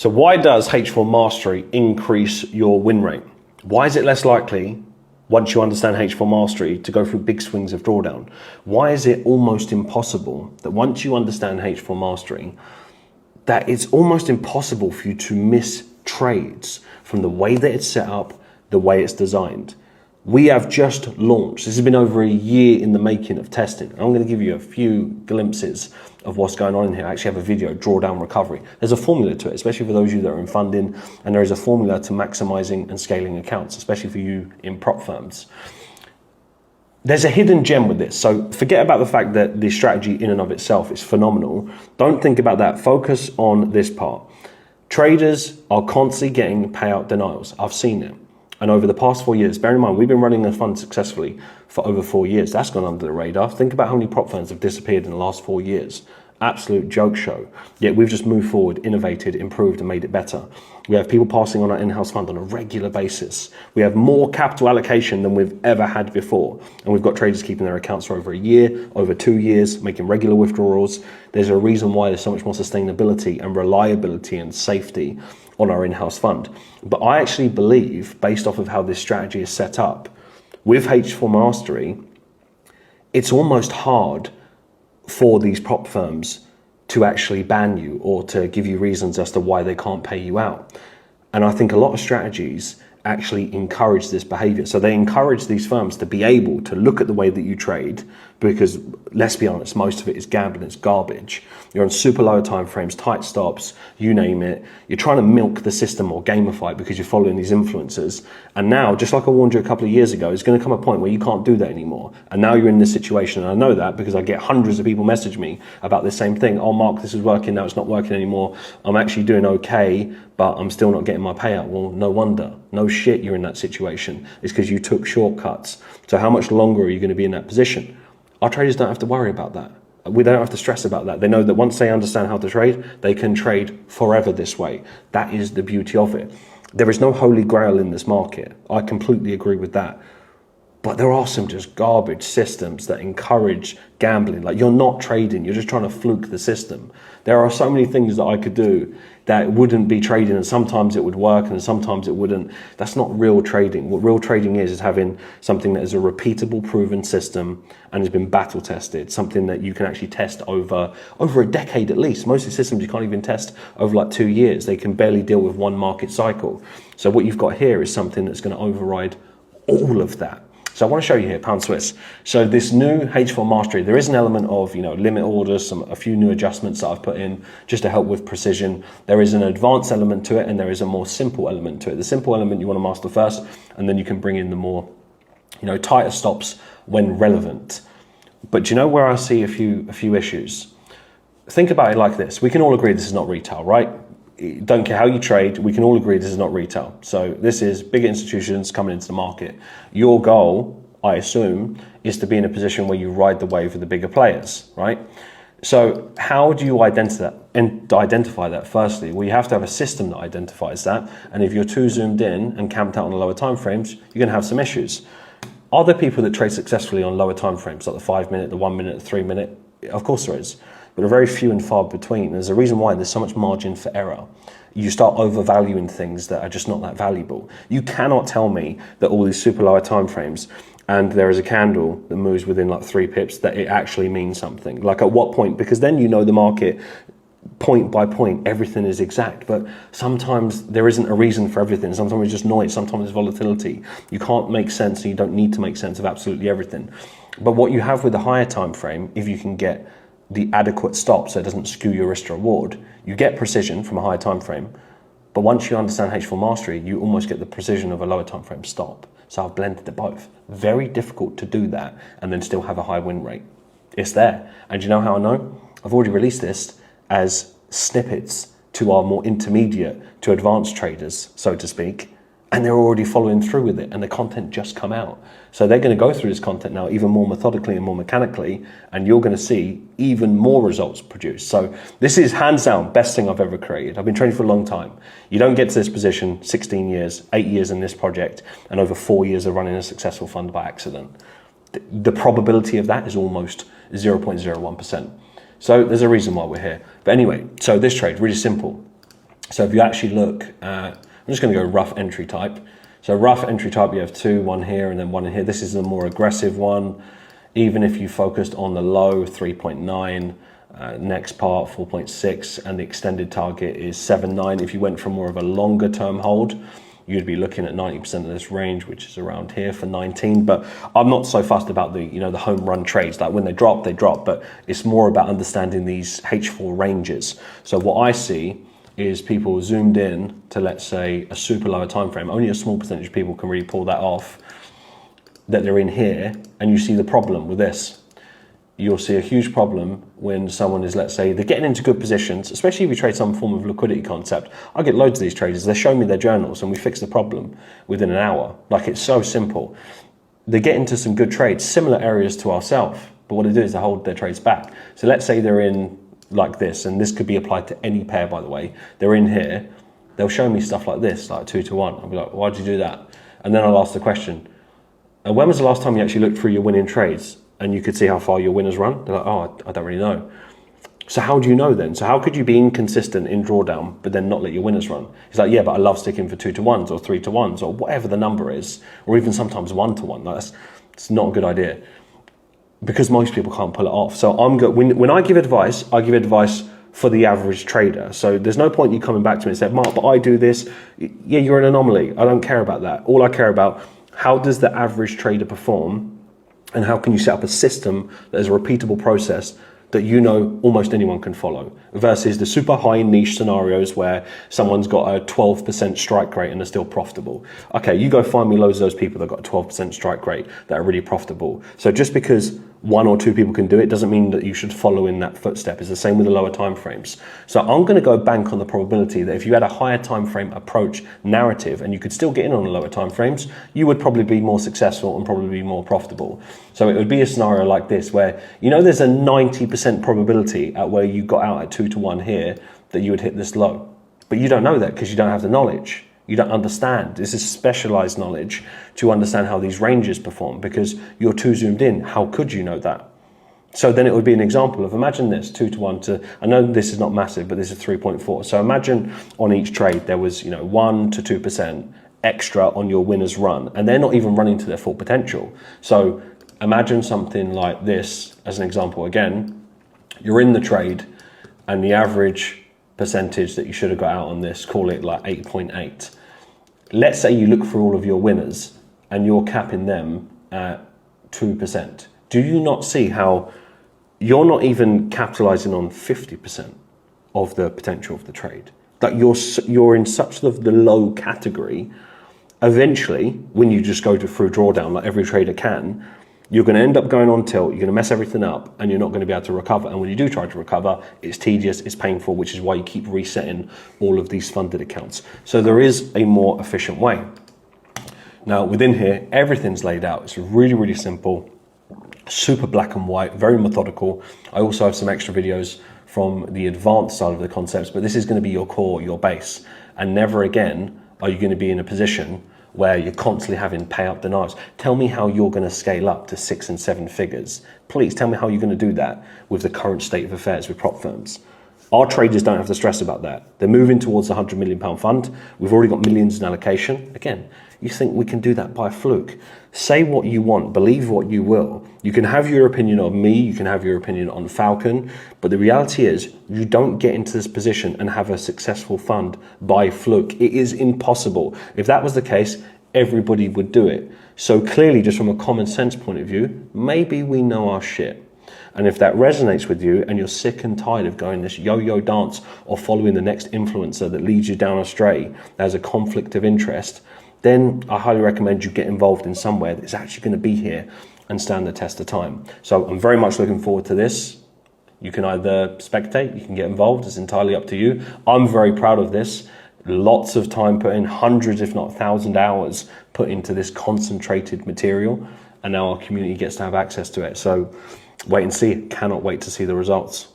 So why does H4 Mastery increase your win rate? Why is it less likely, once you understand H4 Mastery, to go through big swings of drawdown? Why is it almost impossible that once you understand H4 Mastery, that it's almost impossible for you to miss trades from the way that it's set up, the way it's designed? We have just launched. This has been over a year in the making of testing. I'm going to give you a few glimpses of what's going on in here. I actually have a video, drawdown recovery. There's a formula to it, especially for those of you that are in funding, and there is a formula to maximizing and scaling accounts, especially for you in prop firms. There's a hidden gem with this. So forget about the fact that the strategy in and of itself is phenomenal. Don't think about that. Focus on this part. Traders are constantly getting payout denials. I've seen it. And over the past 4 years, bear in mind, we've been running a fund successfully for over 4 years. That's gone under the radar. Think about how many prop firms have disappeared in the last 4 years. Absolute joke show. Yet we've just moved forward, innovated, improved, and made it better. We have people passing on our in-house fund on a regular basis. We have more capital allocation than we've ever had before. And we've got traders keeping their accounts for over a year, over 2 years, making regular withdrawals. There's a reason why there's so much more sustainability and reliability and safety on our in-house fund. But I actually believe, based off of how this strategy is set up, with H4 Mastery, it's almost hard for these prop firms to actually ban you or to give you reasons as to why they can't pay you out. And I think a lot of strategies actually encourage this behavior. So they encourage these firms to be able to look at the way that you trade, because let's be honest, most of it is gambling, it's garbage. You're on super low time frames, tight stops, you name it. You're trying to milk the system or gamify it because you're following these influencers. And now, just like I warned you a couple of years ago, it's going to come a point where you can't do that anymore. And now you're in this situation, and I know that because I get hundreds of people message me about the same thing. Oh, Mark, this is working, now it's not working anymore. I'm actually doing okay, but I'm still not getting my payout. Well, no wonder. No shit you're in that situation. It's because you took shortcuts. So how much longer are you going to be in that position? Our traders don't have to worry about that. We don't have to stress about that. They know that once they understand how to trade, they can trade forever this way. That is the beauty of it. There is no holy grail in this market. I completely agree with that. But there are some just garbage systems that encourage gambling. Like, you're not trading, you're just trying to fluke the system. There are so many things that I could do that wouldn't be trading, and sometimes it would work and sometimes it wouldn't. That's not real trading. What real trading is having something that is a repeatable, proven system and has been battle tested, something that you can actually test over a decade at least. Most of the systems you can't even test over like 2 years. They can barely deal with one market cycle. So what you've got here is something that's going to override all of that. So I want to show you here, Pound Swiss. So this new H4 Mastery, there is an element of, limit orders, a few new adjustments that I've put in just to help with precision. There is an advanced element to it, and there is a more simple element to it. The simple element you want to master first, and then you can bring in the more, tighter stops when relevant. But do you know where I see a few issues? Think about it like this. We can all agree this is not retail, right? Don't care how you trade, we can all agree this is not retail. So this is bigger institutions coming into the market. Your goal, I assume, is to be in a position where you ride the wave of the bigger players, right? So how do you identify that? Firstly, well, you have to have a system that identifies that. And if you're too zoomed in and camped out on the lower time frames, you're going to have some issues. Are there people that trade successfully on lower time frames, like the 5 minute, the 1 minute, the 3 minute? Of course there is. But are very few and far between. There's a reason why there's so much margin for error. You start overvaluing things that are just not that valuable. You cannot tell me that all these super lower time frames and there is a candle that moves within like 3 pips that it actually means something. Like, at what point? Because then you know the market point by point, everything is exact. But sometimes there isn't a reason for everything. Sometimes it's just noise, sometimes it's volatility. You can't make sense, and you don't need to make sense of absolutely everything. But what you have with the higher time frame, if you can get the adequate stop so it doesn't skew your risk to reward, you get precision from a higher time frame. But once you understand H4 Mastery, you almost get the precision of a lower time frame stop. So I've blended the both. Very difficult to do that and then still have a high win rate. It's there. And you know how I know? I've already released this as snippets to our more intermediate to advanced traders, so to speak, and they're already following through with it, and the content just come out. So they're going to go through this content now even more methodically and more mechanically, and you're going to see even more results produced. So this is hands down best thing I've ever created. I've been trading for a long time. You don't get to this position 16 years, 8 years in this project, and over 4 years of running a successful fund by accident. The probability of that is almost 0.01%. So there's a reason why we're here. But anyway, so this trade, really simple. So if you actually look at, I'm just going to go rough entry type. So rough entry type, you have two, one here and then one in here. This is a more aggressive one. Even if you focused on the low, 3.9, next part 4.6, and the extended target is 7.9. If you went for more of a longer term hold, you'd be looking at 90% of this range, which is around here for 19. But I'm not so fussed about the, the home run trades. Like when they drop, but it's more about understanding these H4 ranges. So what I see is people zoomed in to, let's say, a super lower time frame. Only a small percentage of people can really pull that off, that they're in here, and you see the problem with this. You'll see a huge problem when someone is, let's say, they're getting into good positions, especially if you trade some form of liquidity concept. I get loads of these traders, they show me their journals and we fix the problem within an hour. Like, it's so simple. They get into some good trades, similar areas to ourselves, but what they do is they hold their trades back. So let's say they're in like this, and this could be applied to any pair, by the way. They're in here, they'll show me stuff like this, like 2 to 1. I'll be like, why'd you do that? And then I'll ask the question, when was the last time you actually looked through your winning trades and you could see how far your winners run? They're like, oh, I don't really know. So how do you know then? So how could you be inconsistent in drawdown but then not let your winners run? It's like, yeah, but I love sticking for 2 to 1s or 3 to 1s or whatever the number is, or even sometimes 1 to 1. It's not a good idea, because most people can't pull it off. So I'm good. When I give advice for the average trader. So there's no point you coming back to me and saying, Mark, but I do this. Yeah, you're an anomaly. I don't care about that. All I care about, how does the average trader perform, and how can you set up a system that is a repeatable process that almost anyone can follow, versus the super high niche scenarios where someone's got a 12% strike rate and are still profitable. Okay, you go find me loads of those people that got a 12% strike rate that are really profitable. So just because 1 or 2 people can do it doesn't mean that you should follow in that footstep. It's the same with the lower time frames. So I'm going to go bank on the probability that if you had a higher time frame approach narrative and you could still get in on the lower time frames, you would probably be more successful and probably be more profitable. So it would be a scenario like this where, there's a 90% probability at where you got out at 2 to 1 here that you would hit this low. But you don't know that because you don't have the knowledge. You don't understand. This is specialized knowledge to understand how these ranges perform, because you're too zoomed in. How could you know that? So then it would be an example of, imagine this 2 to 1 to, I know this is not massive, but this is 3.4. So imagine on each trade there was 1 to 2% extra on your winner's run, and they're not even running to their full potential. So imagine something like this as an example. Again, you're in the trade and the average percentage that you should have got out on this, call it like 8.8. Let's say you look through all of your winners and you're capping them at 2%. Do you not see how you're not even capitalizing on 50% of the potential of the trade? Like you're in such the low category. Eventually, when you just go through drawdown like every trader can, you're going to end up going on tilt, you're going to mess everything up, and you're not going to be able to recover. And when you do try to recover, it's tedious, it's painful, which is why you keep resetting all of these funded accounts. So there is a more efficient way. Now, within here, everything's laid out. It's really, really simple, super black and white, very methodical. I also have some extra videos from the advanced side of the concepts, but this is going to be your core, your base. And never again are you going to be in a position where you're constantly having pay up the knives. Tell me how you're going to scale up to 6 and 7 figures. Please tell me how you're going to do that with the current state of affairs with prop firms. Our traders don't have to stress about that. They're moving towards a £100 million fund. We've already got millions in allocation. Again, you think we can do that by a fluke. Say what you want, believe what you will. You can have your opinion of me, you can have your opinion on Falcon, but the reality is you don't get into this position and have a successful fund by fluke. It is impossible. If that was the case, everybody would do it. So clearly, just from a common sense point of view, maybe we know our shit. And if that resonates with you and you're sick and tired of going this yo-yo dance or following the next influencer that leads you down astray, there's a conflict of interest, then I highly recommend you get involved in somewhere that's actually going to be here and stand the test of time. So I'm very much looking forward to this. You can either spectate, you can get involved, it's entirely up to you. I'm very proud of this. Lots of time put in, hundreds if not 1,000 hours put into this concentrated material, and now our community gets to have access to it. So wait and see, cannot wait to see the results.